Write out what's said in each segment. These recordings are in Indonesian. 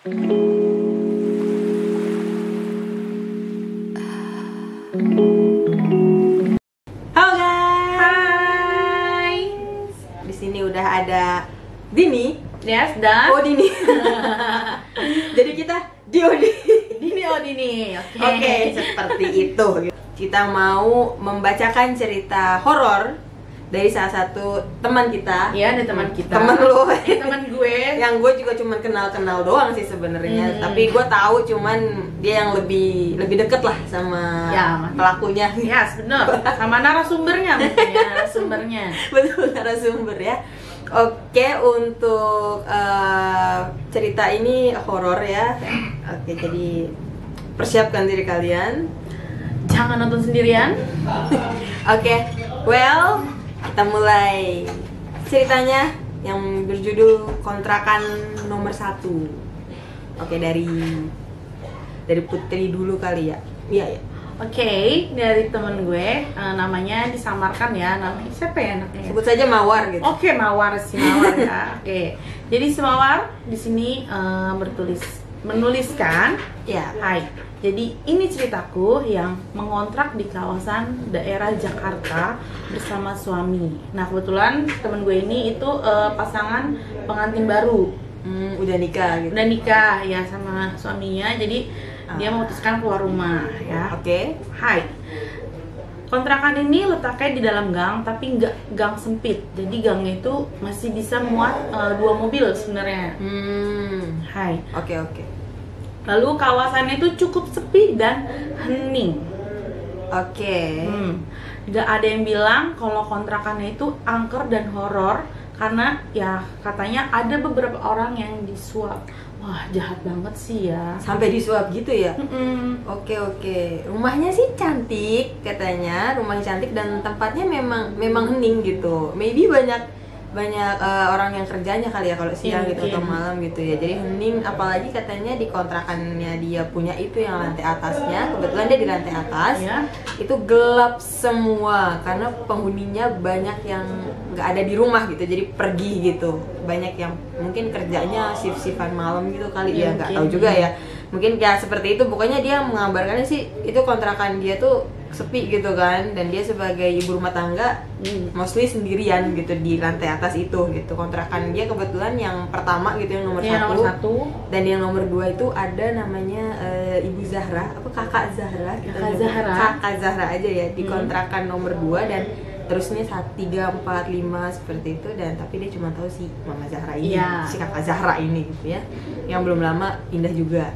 Halo guys. Hai. Di sini udah ada Dini. Yes, dan Dini. Jadi kita Diodi. Dini Dini. Oke, seperti itu. Kita mau membacakan cerita horor dari salah satu teman kita. Iya, ada teman kita. Temen lu. Teman gue. Yang gue juga cuman kenal doang sih sebenarnya. Tapi gue tahu cuman dia yang lebih deket lah sama pelakunya. Yes, benar. Sama narasumbernya mungkin ya, narasumbernya. Betul, narasumber ya. Oke, untuk cerita ini horor ya. Oke, jadi persiapkan diri kalian. Jangan nonton sendirian. Oke, well, kita mulai ceritanya yang berjudul Kontrakan Nomor 1. Oke, dari Putri dulu kali ya. Iya ya. Oke, dari temen gue, namanya disamarkan ya, namanya siapa ya anaknya? Sebut saja Mawar gitu. Oke, Mawar, si Mawar ya. Oke, jadi si Mawar di sini menuliskan, Ya. Hai. Jadi ini ceritaku yang mengontrak di kawasan daerah Jakarta bersama suami. Nah kebetulan temen gue ini itu pasangan pengantin baru. Udah nikah gitu. Udah nikah ya sama suaminya. Jadi dia memutuskan keluar rumah ya. Oke. Hai. Kontrakan ini letaknya di dalam gang, tapi nggak gang sempit. Jadi gangnya itu masih bisa muat 2 mobil sebenarnya. Hai. Oke. Lalu kawasannya itu cukup sepi dan hening. Oke. Nggak ada yang bilang kalau kontrakannya itu angker dan horor karena ya katanya ada beberapa orang yang disuap. Wah, jahat banget sih ya. Sampai disuap gitu ya? Oke. Rumahnya sih cantik katanya, rumahnya cantik dan tempatnya memang hening gitu. Maybe banyak orang yang kerjanya kali ya kalau siang gitu atau malam gitu ya. Jadi hening, apalagi katanya di kontrakannya dia punya itu yang lantai atasnya. Kebetulan dia di lantai atas. Itu gelap semua karena penghuninya banyak yang nggak ada di rumah gitu. Jadi pergi gitu. Banyak yang mungkin kerjanya shift-shiftan malam gitu kali ya, nggak tahu juga ya. Mungkin ya seperti itu. Pokoknya dia mengabarkannya sih itu kontrakan dia tuh sepi gitu kan, dan dia sebagai ibu rumah tangga mostly sendirian gitu di lantai atas itu gitu. Kontrakan dia kebetulan yang pertama gitu, yang nomor satu, dan yang nomor 2 itu ada namanya Ibu Zahra, apa Kakak Zahra, Kakak Zahra aja ya, di kontrakan nomor 2 dan terusnya 1, 3, 4, 5 seperti itu. Dan tapi dia cuma tahu si Mama Zahra ini, si Kakak Zahra ini gitu ya, yang belum lama pindah juga.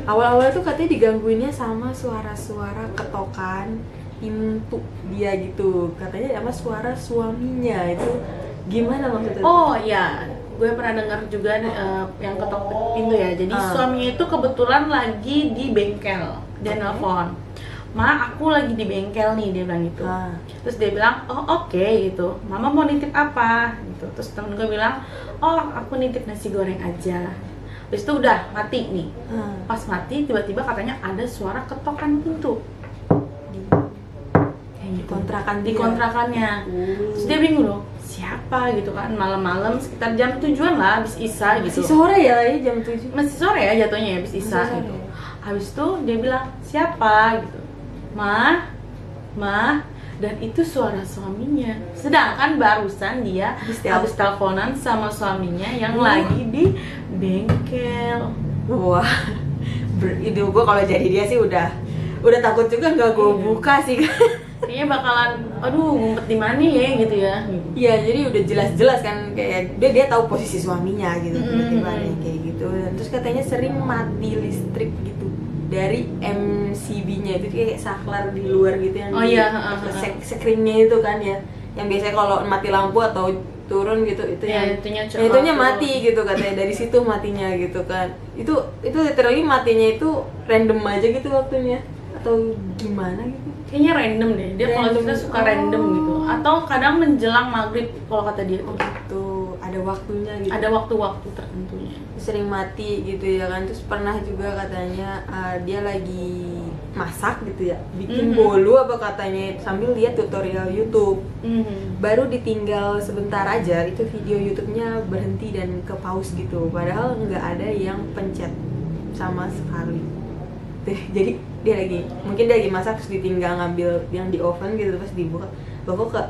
Awal-awal tuh katanya digangguinnya sama suara-suara ketokan pintu dia gitu. Katanya sama suara suaminya itu. Gimana maksudnya? Oh iya, gue pernah dengar juga yang ketok pintu ya. Jadi suaminya itu kebetulan lagi di bengkel. Dia nelfon, "Ma, aku lagi di bengkel nih," dia bilang gitu. Terus dia bilang, "Oh oke," gitu. "Mama mau nitip apa?" gitu. Terus temen gue bilang, "Oh aku nitip nasi goreng aja." Terus itu udah mati nih. Pas mati tiba-tiba katanya ada suara ketokan pintu kayak gitu. Di kontrakannya. Terus dia bingung loh, siapa gitu kan, malam-malam sekitar jam 7-an lah, habis Isya gitu. Masih sore ya, jam 7. Masih sore ya jatuhnya ya, habis Isya gitu. Habis itu dia bilang, "Siapa?" gitu. "Ma." Dan itu suara suaminya. Sedangkan barusan dia habis teleponan sama suaminya yang lagi di bengkel. Wah, itu gue kalau jadi dia sih udah takut juga, nggak gue buka sih. Kayaknya bakalan, aduh ngumpet di mana ya gitu ya. Iya, jadi udah jelas-jelas kan kayak dia tahu posisi suaminya gitu, tiba-tiba kayak gitu. Dan terus katanya sering mati listrik gitu dari MCB-nya itu, kayak saklar di luar gitu yang screen-nya itu kan ya, yang biasanya kalau mati lampu atau turun gitu itu ya, itunya mati gitu katanya, dari situ matinya gitu kan. Itu literally matinya itu random aja gitu waktunya atau gimana gitu. Kayaknya random deh, dia kalau kita suka random gitu, atau kadang menjelang maghrib kalau kata dia tuh. Gitu, ada waktunya gitu. Ada waktu-waktu tertentunya. Sering mati gitu ya kan. Terus pernah juga katanya dia lagi masak gitu ya, bikin bolu apa katanya, sambil lihat tutorial YouTube. Baru ditinggal sebentar aja itu video YouTube-nya berhenti dan ke pause gitu, padahal nggak ada yang pencet sama sekali. Jadi mungkin dia lagi masak terus ditinggal ngambil yang di oven gitu, terus dibuka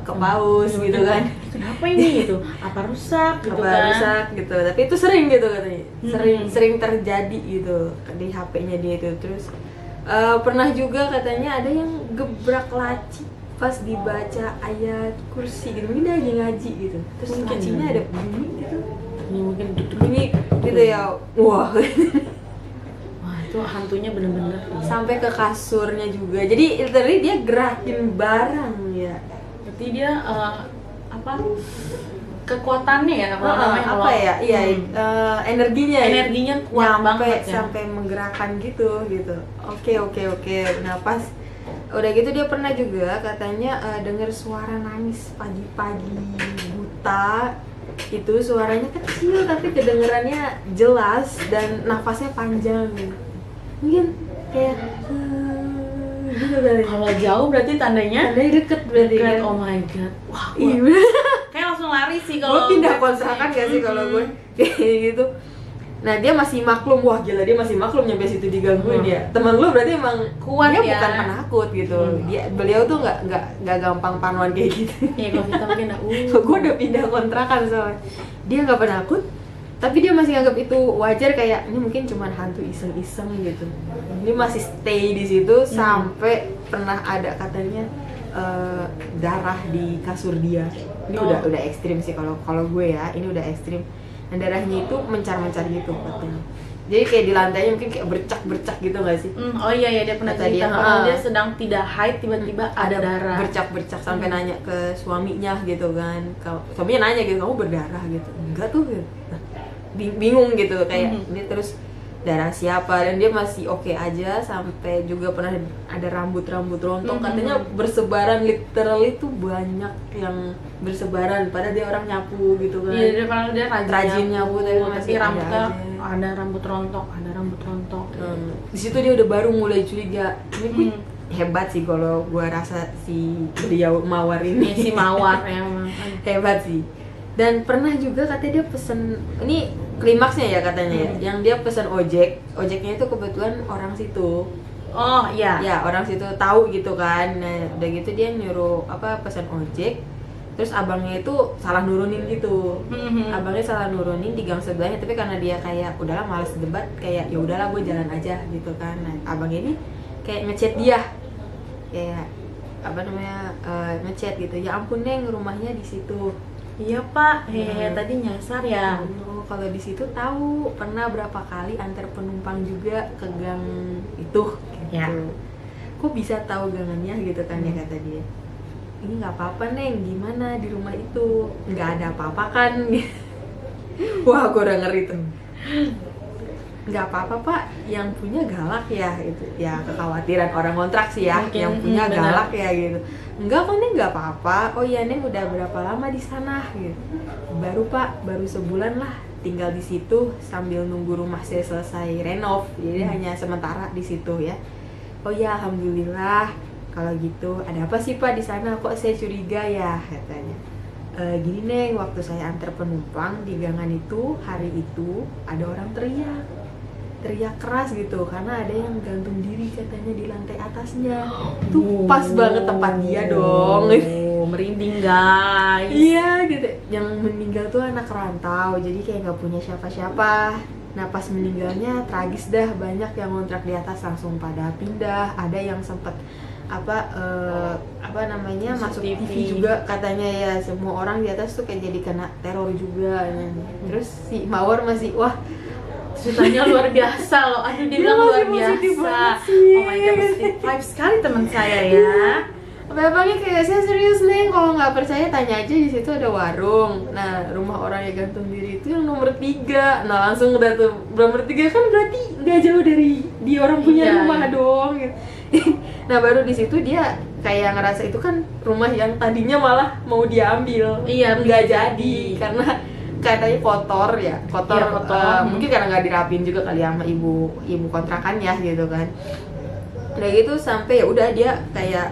ke pause gitu kan. Kenapa ini gitu? Apa rusak gitu apa kan? rusak gitu, tapi itu sering gitu katanya, sering terjadi gitu di HP-nya dia itu. Terus pernah juga katanya ada yang gebrak laci pas dibaca ayat kursi gitu, mungkin dia lagi ngaji gitu, terus lacinya ada bunyi gitu, mungkin bunyi gitu ya, wah. Wah, itu hantunya bener-bener Sampai ke kasurnya juga, jadi literally dia gerakin barang ya. berarti dia apa kekuatannya ya kalau namanya apa ya, iya energinya kuat banget ya, sampai menggerakkan gitu. Oke. Nah pas udah gitu dia pernah juga katanya dengar suara nangis pagi-pagi buta, itu suaranya kecil tapi kedengerannya jelas dan nafasnya panjang, mungkin kayak gitu kali. Kalau jauh berarti tandanya deket berarti kan. Oh my god, wah, Iya. kayak langsung lari sih Gue kalau pindah kontrakan gak sih kalau gue kayak gitu. Nah dia masih maklum, wah gila dia masih maklum nyampe situ digangguin dia. Temen lu berarti emang kuat dia ya, bukan penakut gitu. Beliau tuh nggak gampang panuan kayak gitu. Iya kalau kita mungkin Gue udah pindah kontrakan soalnya. Dia nggak penakut, tapi dia masih nganggap itu wajar, kayak ini mungkin cuma hantu iseng-iseng gitu. Dia masih stay di situ sampai pernah ada katanya darah di kasur dia. Ini udah ekstrim sih kalau gue ya, ini udah ekstrim. Dan darahnya itu mencar-mencar gitu katanya. Jadi kayak di lantainya mungkin kayak bercak-bercak gitu nggak sih? Oh iya dia pernah cerita kalau dia sedang tidak haid tiba-tiba ada darah bercak-bercak sampai nanya ke suaminya gitu kan. Kalau suaminya nanya gitu, kamu berdarah gitu? Enggak tuh. Nah, bingung gitu kayak dia terus darah siapa, dan dia masih oke aja. Sampai juga pernah ada rambut-rambut rontok katanya bersebaran, literally tuh banyak yang bersebaran, padahal dia orang nyapu gitu kan. Iya, dia rajin nyapu tapi masih rambutnya ada rambut rontok. Di situ dia udah baru mulai curiga. Ini hebat sih kalau gua rasa si beliau Mawar ini. Si Mawar emang hebat sih. Dan pernah juga katanya dia pesen, ini klimaksnya ya katanya ya, yang dia pesen ojeknya itu kebetulan orang situ. Oh iya. Ya orang situ tahu gitu kan. Nah udah gitu dia nyuruh pesen ojek, terus abangnya itu salah nurunin gitu. Abangnya salah nurunin di gang sebelahnya, tapi karena dia kayak udahlah malas debat, kayak ya udahlah gue jalan aja gitu kan. Nah abang ini kayak ngechat dia, kayak ngechat gitu, ya ampun Neng, rumahnya di situ. Iya Pak, tadi nyasar ya. Kalau di situ tahu, pernah berapa kali antar penumpang juga ke gang itu gitu. Ya. Kok bisa tahu gangannya gitu kan ya kata dia. Ini nggak apa-apa Neng, gimana di rumah itu nggak ada apa-apa kan? Wah, gue udah ngeri tuh. Nggak apa-apa Pak, yang punya galak ya itu. Ya kekhawatiran orang kontrak sih ya, mungkin, yang punya galak ya gitu. Enggak kok Neng, nggak apa-apa. Oh iya Neng, udah berapa lama di sana gitu? Baru Pak, baru sebulan lah tinggal di situ sambil nunggu rumah saya selesai renov. Jadi hanya sementara di situ ya. Oh ya alhamdulillah. Kalau gitu, ada apa sih Pak di sana? Kok saya curiga ya katanya. Gini Neng, waktu saya antar penumpang di gangan itu hari itu ada orang teriak keras gitu karena ada yang gantung diri katanya di lantai atasnya. Tuh pas banget tempat dia dong. Merinding guys. Iya gitu. Yang meninggal tuh anak rantau, jadi kayak nggak punya siapa-siapa. Nah pas meninggalnya tragis dah, banyak yang ngontrak di atas langsung pada pindah. Ada yang sempet masuk TV juga katanya ya. Semua orang di atas tuh kayak jadi kena teror juga. Terus si Mawar masih wah, ceritanya luar biasa loh. Aduh dia bilang luar biasa. Oh my god, positive vibe sekali teman saya ya. Abangnya kayak, saya serius Neng, kalau nggak percaya tanya aja, di situ ada warung. Nah rumah orang yang gantung diri itu yang nomor 3. Nah langsung udah tuh nomor 3 kan berarti nggak jauh dari di orang punya rumah dong gitu. Nah baru di situ dia kayak ngerasa itu kan rumah yang tadinya malah mau dia ambil. Iya, nggak jadi karena katanya kotor. Kotor. Mungkin karena nggak dirapin juga kali sama ibu kontrakannya gitu kan. Udah gitu sampai ya udah dia kayak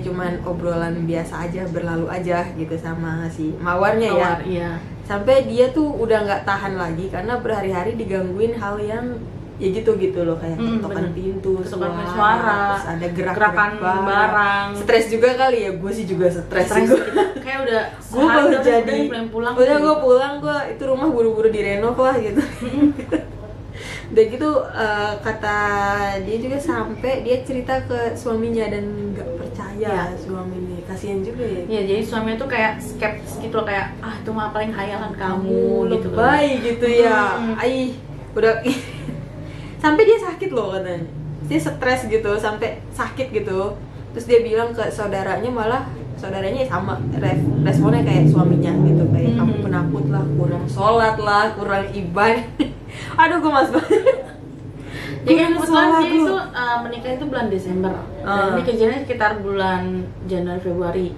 cuman obrolan biasa aja, berlalu aja gitu sama si Mawarnya ya. Iya. Sampai dia tuh udah nggak tahan lagi karena berhari-hari digangguin hal yang ya gitu loh, kayak ketukan pintu, suara, terus ada gerakan barang. Stres juga kali ya, gue sih juga stres juga. Kayak udah gue baru jadi pulang. Udah gue pulang, gue itu rumah buru-buru direnov lah gitu. Udah gitu kata dia juga sampai dia cerita ke suaminya dan nggak percaya suaminya, kasihan juga ya. Iya, jadi suaminya tuh kayak skeptis gitu loh, kayak itu mah paling hayalan kamu gitu. Lebay gitu ya. Udah sampai dia sakit loh katanya, dia stres gitu sampai sakit gitu. Terus dia bilang ke saudaranya, malah saudaranya sama responnya kayak suaminya gitu, kayak kamu penakut lah, kurang sholat lah, kurang ibadah. Aduh gue mas banget. Jadi kebetulan dia itu menikah itu bulan Desember dan ini kejadiannya sekitar bulan Januari Februari.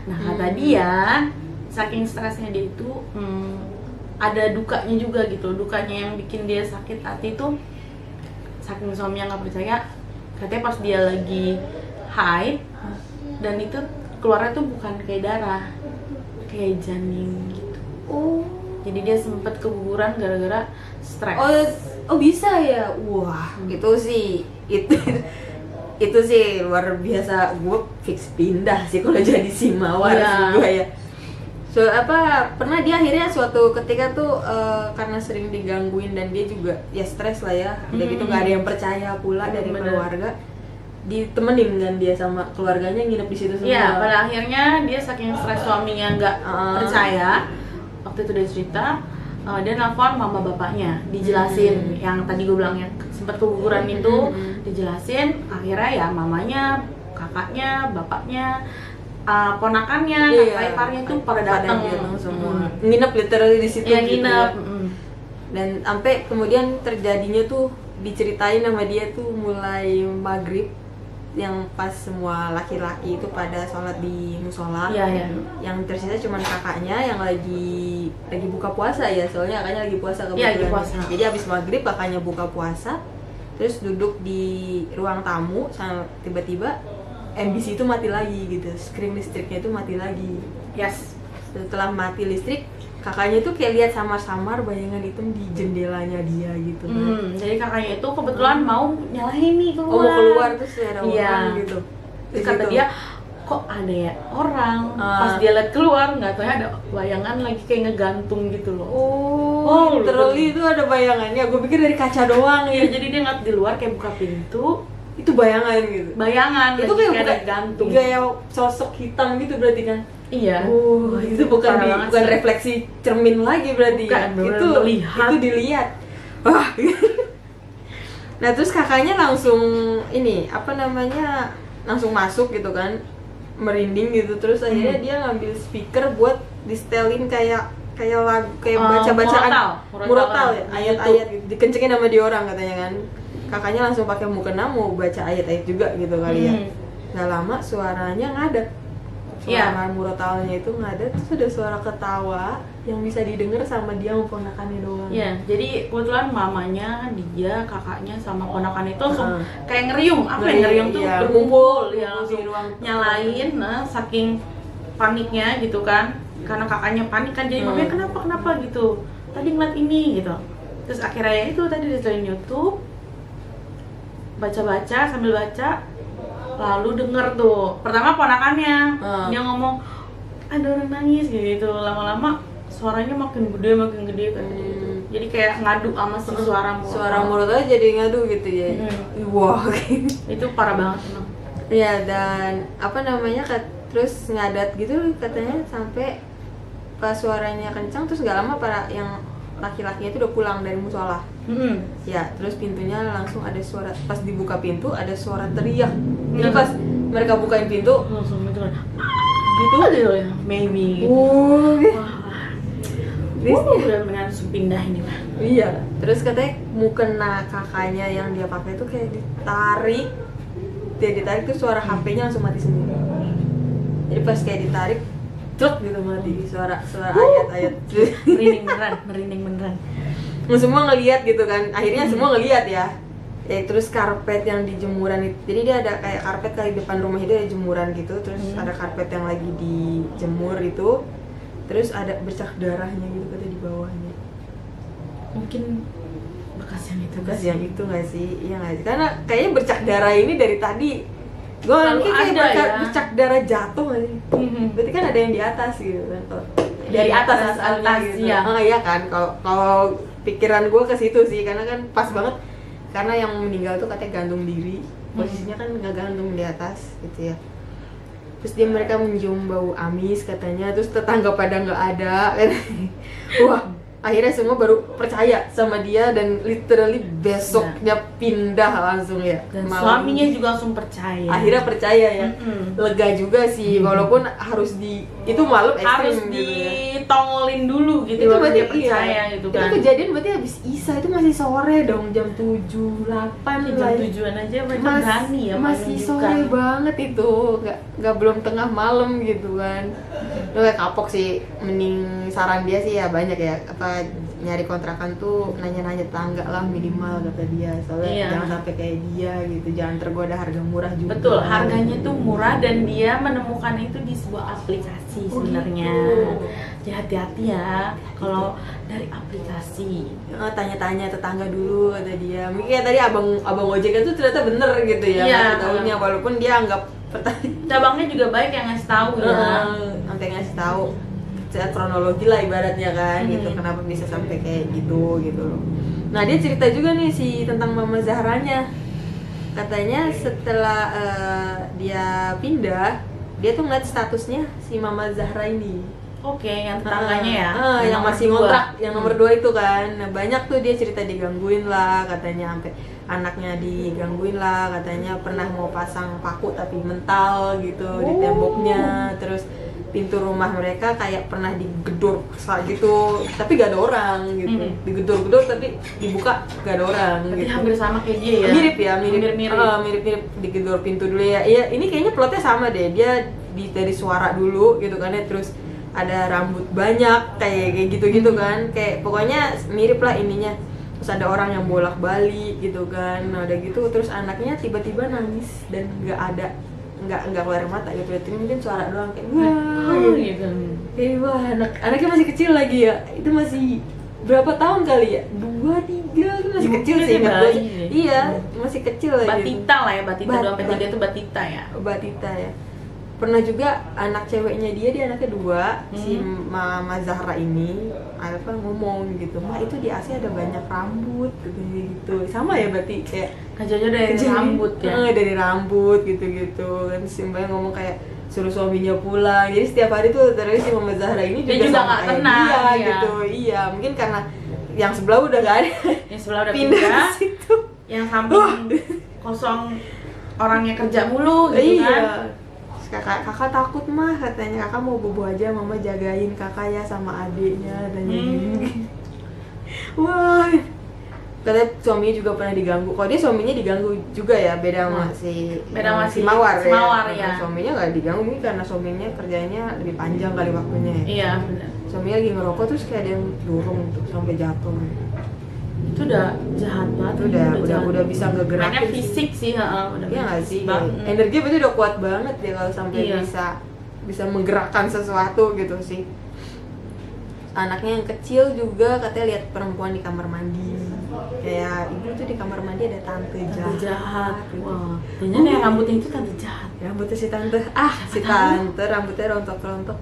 Nah kata dia saking stresnya dia itu ada dukanya juga gitu. Dukanya yang bikin dia sakit hati itu saking suaminya nggak percaya, katanya pas dia lagi haid dan itu keluarnya tuh bukan kayak darah, kayak janin gitu. Jadi dia sempet keguguran gara-gara stres. Oh bisa ya. Wah, itu sih luar biasa. Gue fix pindah sih kalau jadi si Mawar gue ya. So pernah dia akhirnya suatu ketika tuh karena sering digangguin dan dia juga ya stres lah ya. Udah gitu nggak ada yang percaya pula dari keluarga. Ditemenin kan dia sama keluarganya nginep di situ semua. Iya, pada akhirnya dia saking stres suaminya nggak percaya. Waktu itu dia cerita, dia nelfon mama bapaknya, dijelasin yang tadi gue bilang yang sempat keguguran itu, dijelasin. Akhirnya ya mamanya, kakaknya, bapaknya, ponakannya, kakak iparnya itu pada datang semua. Nginep literally di situ. Iya, nginep. Dan sampai kemudian terjadinya tuh diceritain sama dia tuh mulai maghrib, yang pas semua laki-laki itu pada sholat di musola. Yang tersisa cuman kakaknya yang lagi buka puasa ya, soalnya kakaknya lagi puasa kebetulan. Lagi puasa. Jadi habis maghrib kakaknya buka puasa, terus duduk di ruang tamu, sama tiba-tiba MBC itu mati lagi gitu, screen listriknya itu mati lagi. Setelah mati listrik, kakaknya itu kayak lihat samar-samar bayangan hitam di jendelanya dia gitu. Jadi kakaknya itu kebetulan mau nyalain nih keluar. Mau keluar terus ada orang gitu. Terus kata dia, kok ada ya orang. Pas dia lihat keluar, nggak tahu ada bayangan lagi kayak ngegantung gitu loh. Literally itu ada bayangannya. Gue pikir dari kaca doang ya. Jadi dia ngeliat di luar kayak buka pintu. Itu bayangan gitu. Bayangan. Itu kayak gantung. Kayak sosok hitam gitu berarti kan. Iya. Itu bukan refleksi cermin lagi berarti. Itu dilihat. Wah. Nah, terus kakaknya langsung langsung masuk gitu kan. Merinding gitu, terus akhirnya dia ngambil speaker buat distelin kayak lagu, kayak baca-bacaan murotal ya, ayat-ayat gitu. Dikencengin sama dia orang katanya kan. Kakaknya langsung pakai mukena mau baca ayat-ayat juga gitu kali ya. Gak lama suaranya ngadat. Suara murotalnya itu ngadat, terus ada suara ketawa yang bisa didengar sama dia sama ponakannya doang. Iya, jadi kebetulan mamanya, dia, kakaknya sama ponakannya itu langsung kayak ngeriung. Ngeriung tuh berkumpul ya, langsung nyalain, saking paniknya gitu kan. Karena kakaknya panik kan, jadi mamanya kenapa gitu. Tadi ngeliat ini gitu. Terus akhirnya itu tadi di YouTube baca-baca, sambil baca lalu denger tuh pertama ponakannya dia ngomong ada orang nangis gitu, lama-lama suaranya makin gede kan. Jadi kayak ngadu sama si suara murotalnya jadi ngadu gitu ya. Wah, itu parah banget emang. Iya, dan terus ngadat gitu katanya sampai pas suaranya kencang, terus gak lama para yang laki-lakinya itu udah pulang dari musola. Ya, terus pintunya langsung ada suara, pas dibuka pintu ada suara teriak. Jadi pas mereka bukain pintu langsung gitu ya, maybe. Benar-benar pindah ini mah. Iya, terus katanya mukena kakaknya yang dia pakai itu kayak ditarik. Dia ditarik tuh suara HP-nya langsung mati sendiri. Jadi pas kayak ditarik, cuk gitu mati suara ayat-ayat. Merinding beneran. Semua ngelihat gitu kan, akhirnya semua ngelihat ya. terus karpet yang di jemuran itu, jadi dia ada kayak karpet kali depan rumah itu ada jemuran gitu, terus ada karpet yang lagi dijemur itu, terus ada bercak darahnya gitu kata di bawahnya. Mungkin bekas yang itu nggak sih? Iya nggak sih? Karena kayaknya bercak darah ini dari tadi gue kayak bercak darah jatuh nggak sih? Berarti kan ada yang di atas gitu kan? Dari atas gitu. Ya. Oh iya kan? Kalau pikiran gue ke situ sih, karena kan pas banget. Karena yang meninggal tuh katanya gantung diri, posisinya kan nggak gantung di atas gitu ya. Terus mereka mencium bau amis katanya, terus tetangga pada nggak ada. Wah, akhirnya semua baru percaya sama dia dan literally besoknya pindah langsung ya. Dan suaminya juga langsung percaya. Akhirnya percaya ya. Lega juga sih, walaupun harus itu malam ekstrim harus gitu ditongolin dulu gitu, itu berarti dia percaya gitu kan. Itu kejadian berarti habis Isya, itu masih sore dong, jam 7, 8 jam 7-an aja mereka berani ya masih sore banget itu, nggak belum tengah malam gitu kan. Lu kayak kapok sih, mending saran dia sih ya banyak ya, apa nyari kontrakan tuh nanya-nanya tetangga lah minimal kata dia, soalnya jangan sampai kayak dia gitu, jangan tergoda harga murah juga. Betul, harganya tuh murah dan dia menemukan itu di sebuah aplikasi sebenarnya. Gitu. Jadi hati-hati ya kalau dari aplikasi. Tanya-tanya tetangga dulu kata dia. Mungkin kayak tadi abang ojek itu ternyata bener gitu ya, ngasih taunya walaupun dia anggap cabangnya juga baik yang ngasih tahu ya. Sampai ngasih tahu kronologi lah ibaratnya kan gitu, kenapa bisa sampai kayak gitu loh. Nah dia cerita juga nih tentang Mama Zahranya, katanya setelah dia pindah, dia tuh ngeliat statusnya si Mama Zahra ini. Oke, yang tetangganya ya, yang masih ngontrak, yang nomor 2 itu kan. Nah, banyak tuh dia cerita digangguin lah katanya, sampai anaknya digangguin lah katanya, pernah mau pasang paku tapi mental gitu di temboknya, terus pintu rumah mereka kayak pernah digedor gitu, tapi gak ada orang gitu. Digedor-gedor tapi dibuka gak ada orang. Berarti gitu. Hampir sama kayak dia ya. Mirip digedor pintu dulu ya. Iya, ini kayaknya plotnya sama deh. Dia dari suara dulu gitu kan ya, terus ada rambut banyak kayak gitu kan, kayak pokoknya mirip lah ininya. Terus ada orang yang bolak-balik gitu kan. Nah, udah gitu terus anaknya tiba-tiba nangis dan nggak keluar mata gitu, mungkin suara doang kayak wah gitu. Kayak wah, anaknya masih kecil lagi ya. Itu masih berapa tahun kali ya? 2, 3, itu masih kecil sih ingat gue. Iya, masih kecil lagi. Batita lah ya, Batita 2-3 itu Batita ya. Batita ya. Pernah juga anak ceweknya dia anaknya 2, si Mama Zahra ini ngomong gitu, "Ma, itu di AC ada banyak rambut," gitu. Sama ya berarti kayak kejadian dari rambut ya. Dari rambut gitu kan. Simbahnya ngomong kayak suruh suaminya pulang. Jadi setiap hari tuh terus si Mama Zahra ini juga sama gak tenang dia gitu. Iya, mungkin karena yang sebelah udah gak ada. Yang sebelah udah pindah. Yang samping kosong, orangnya kerja mulu gitu kan. Kakak takut mah katanya, kakak mau bobo aja, mama jagain kakak ya sama adiknya katanya gini. Wah, katanya suaminya juga pernah diganggu. Kalau dia suaminya diganggu juga ya, beda sama si Mawar ya. Suaminya nggak diganggu, mungkin karena suaminya kerjanya lebih panjang kali waktunya ya. Iya benar. Suaminya lagi ngerokok terus kayak ada yang dorong tuh sampai jatuh. Itu udah jahat banget. Udah bisa ngegerakin. Mainnya fisik sih, udah. Iya nggak sih? Energi berarti udah kuat banget ya kalau sampai bisa menggerakkan sesuatu gitu sih. Anaknya yang kecil juga katanya lihat perempuan di kamar mandi. Kayak ibu tuh di kamar mandi ada tante jahat. Wah, ternyata yang rambutnya itu tante jahat. Rambutnya si tante rambutnya rontok-rontok.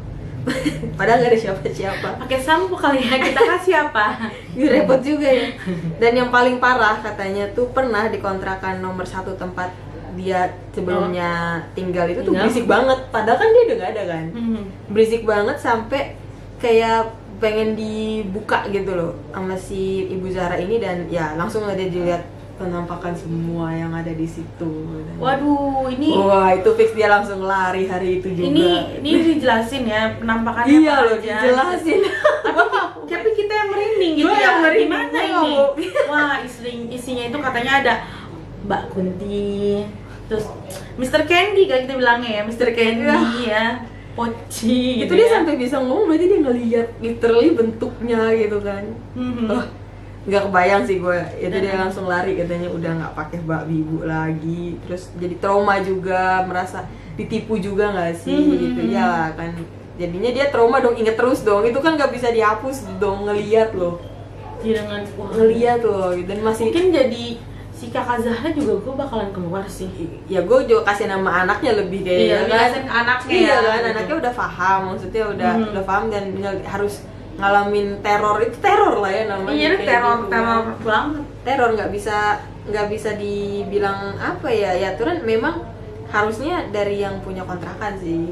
Padahal gak ada siapa-siapa. Pakai sampo kali ya, kita kasih apa? Repot juga ya. Dan yang paling parah katanya tuh pernah di kontrakan nomor 1 tempat dia sebelumnya tinggal itu tuh berisik banget. Padahal kan dia udah gak ada kan. Berisik banget sampai kayak pengen dibuka gitu loh sama si Ibu Zahra ini, dan ya langsung aja dilihat penampakan semua yang ada di situ. Waduh, wah itu fix dia langsung lari hari itu juga. Ini dijelasin ya penampakannya. Iya loh, dijelasin. Tapi kita yang merinding gitu ya. Gimana ini? Wah, isinya itu katanya ada Mbak Kunti, terus Mr. Candy kan kita bilangnya ya, Mr. Candy ya. Poci gitu. Itu dia sampai bisa ngomong, berarti dia ngelihat literally bentuknya gitu kan. nggak kebayang sih gue. Itu dia langsung lari katanya, udah nggak pakai babi ibu lagi. Terus jadi trauma juga, merasa ditipu juga nggak sih gitu ya kan. Jadinya dia trauma dong, inget terus dong. Itu kan nggak bisa dihapus dong, ngeliat loh. Iya, dengan ngeliat loh gitu. Dan masih mungkin jadi si kakak Zahra juga gue bakalan keluar sih. Ya gue juga kasih nama anaknya lebih kayaknya kan. Kasih anaknya iya ya, kan gitu. Anaknya udah paham, maksudnya udah paham dan harus ngalamin teror. Itu teror lah ya namanya. Iya, teror banget. Teror nggak bisa dibilang apa ya tuh kan memang harusnya dari yang punya kontrakan sih.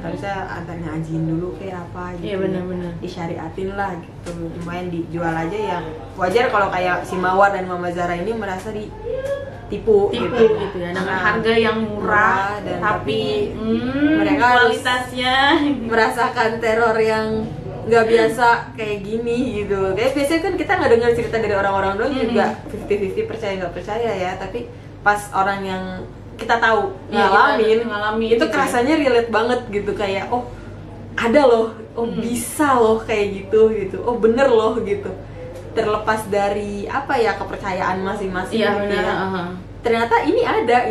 Harusnya antaranya ngajiin dulu kayak apa gitu. Iya, benar-benar. Disyariatin lah gitu. Lumayan dijual aja ya. Wajar kalau kayak si Mawar dan Mama Zahra ini merasa ditipu gitu ya, dengan harga yang murah dan tapi mereka kualitasnya merasakan teror yang nggak biasa kayak gini gitu. Kayak biasanya kan kita nggak dengar cerita dari orang-orang doang juga 50-50 percaya nggak percaya ya, tapi pas orang yang kita tahu ngalamin itu gitu kerasanya relate banget gitu, kayak oh ada loh, oh bisa loh kayak gitu, oh bener loh gitu, terlepas dari apa ya kepercayaan masing-masing gitu ya. Ternyata ini ada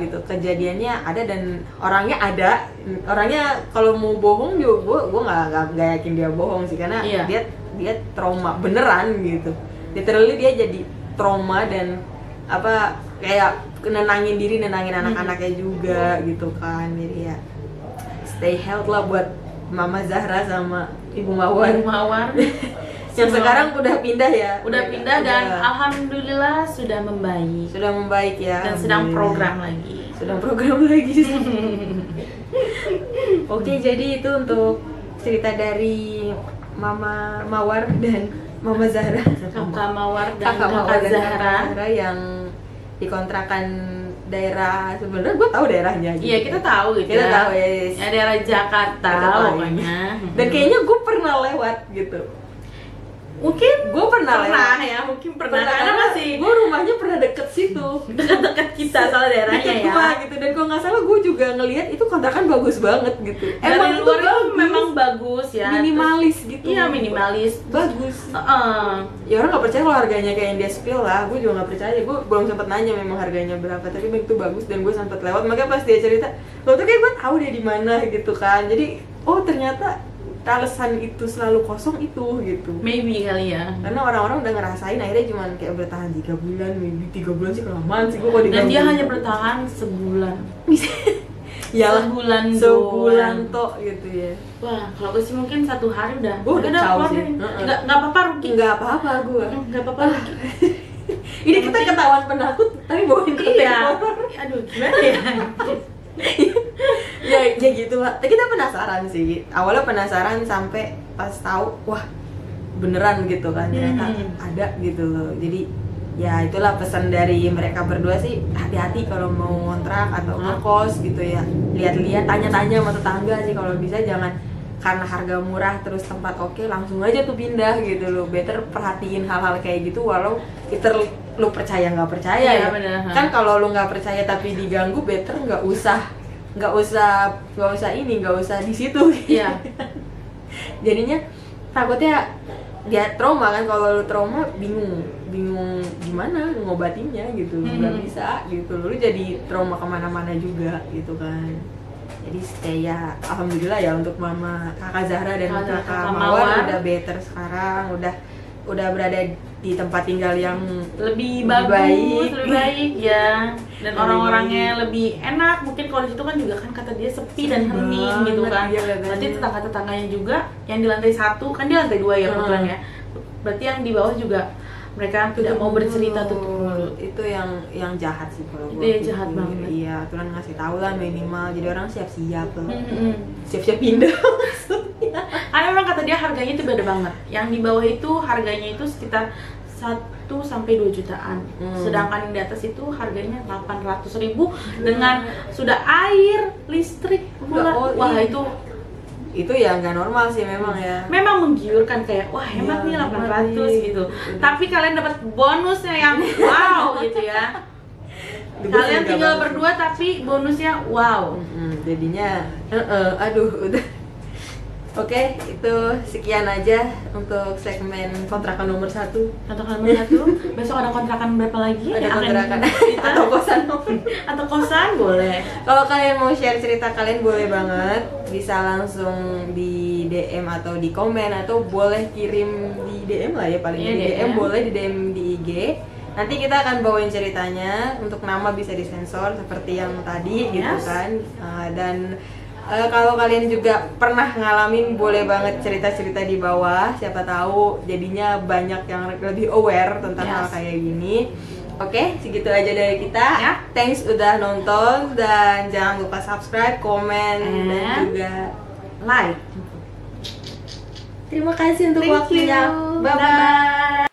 gitu kejadiannya ada dan orangnya kalau mau bohong juga gue nggak yakin dia bohong sih, karena dia trauma beneran gitu, literally dia jadi trauma dan apa kayak nenangin anak-anaknya juga gitu kan. Jadi ya stay healthy lah buat Mama Zahra sama Ibu Mawar yang sekarang udah pindah ya. Udah pindah dan alhamdulillah sudah membaik ya dan sedang program lagi. Oke, jadi itu untuk cerita dari Mama Mawar dan Mama Zahra. Kakak Mawar dan Kakak Zahra yang dikontrakan daerah, sebenarnya gue tahu daerahnya gitu. Iya, kita tahu gitu. Kita tahu ya. Ya, daerah Jakarta pokoknya. Dan kayaknya gue pernah lewat gitu. Mungkin gue pernah karena masih gue rumahnya pernah deket situ, deket kita soal daerahnya ya gitu. Dan kalau nggak salah gue juga ngelihat itu kontrakan bagus banget gitu. Emang itu memang bagus ya, minimalis gitu. Iya, minimalis bagus. Ya orang nggak percaya kalau harganya kayak yang dia spill lah. Gue juga nggak percaya. Gue belum sempat nanya memang harganya berapa, tapi begitu bagus dan gue sempat lewat. Makanya pas dia cerita, lo tuh kayak gue tahu dia di mana gitu kan. Jadi oh ternyata alasan itu selalu kosong itu gitu. Maybe kali ya. Karena orang-orang udah ngerasain akhirnya cuma kayak bertahan 3 bulan, maybe 3 bulan sih kelamaan sih gue kalau dan dia hanya bertahan sebulan. Yalah, sebulan tok gitu ya. Wah, kalau gue sih mungkin 1 hari udah. Gue udah tahu sih. Enggak apa-apa Ruki. Enggak apa-apa gue. Enggak apa-apa Ruki. Ini kita ketahuan penakut tapi bawain konten horor. Aduh, gimana ya? ya gitu lah. Kita penasaran sih. Awalnya penasaran sampai pas tahu wah beneran gitu kan, ternyata ada gitu loh. Jadi ya itulah pesan dari mereka berdua sih, hati-hati kalau mau ngontrak atau ngekos gitu ya. Lihat-lihat, tanya-tanya sama tetangga sih kalau bisa, jangan karena harga murah terus tempat oke langsung aja tuh pindah gitu loh. Better perhatiin hal-hal kayak gitu walau itu lu percaya nggak percaya ya. Kan kalau lu nggak percaya tapi diganggu, better nggak usah di situ. Iya. Jadinya takutnya dia trauma kan. Kalau lu trauma bingung gimana ngobatinnya gitu, nggak bisa gitu. Lu jadi trauma kemana-mana juga gitu kan. Jadi stay ya, alhamdulillah ya untuk Mama Kakak Zahra dan Kakak Mawar udah better sekarang, udah berada di tempat tinggal yang lebih baik ya, dan orang-orangnya lebih enak. Mungkin kalau di situ kan juga kan kata dia sepi dan hening gitu kan. Berarti tetangga-tetangganya juga yang di lantai 1 kan, di lantai 2 ya kebetulan ya. Berarti yang di bawah juga mereka tidak mau bercerita tutup mulut. Itu yang jahat sih kalau gue. Itu jahat banget. Iya, aturan ngasih tahu lah minimal. Jadi orang siap-siap loh. Siap-siap pindah maksudnya. Karena memang kata dia harganya itu beda banget. Yang di bawah itu harganya itu sekitar 1 sampai 2 jutaan. Sedangkan yang di atas itu harganya 800.000 dengan sudah air, listrik, pula. Wah, itu ya nggak normal sih memang ya. Memang menggiurkan kayak wah hemat nih 800 gitu. Tapi kalian dapat bonusnya yang wow gitu ya. Kalian tinggal berdua tapi bonusnya wow. Jadinya aduh udah Oke, itu sekian aja untuk segmen kontrakan nomor 1. Kontrakan nomor 1. Besok ada kontrakan berapa lagi? Ada kontrakan atau kosan atau kosan boleh. Kalau kalian mau share cerita kalian boleh banget, bisa langsung di DM atau di komen, atau boleh kirim di DM lah ya, paling di DM boleh, di DM di IG. Nanti kita akan bawain ceritanya, untuk nama bisa disensor seperti yang tadi gitu kan. Dan kalau kalian juga pernah ngalamin, boleh banget cerita-cerita di bawah. Siapa tahu jadinya banyak yang lebih aware tentang hal kayak gini. Oke, segitu aja dari kita. Thanks udah nonton, dan jangan lupa subscribe, komen, dan juga like. Terima kasih untuk waktunya. Bye-bye.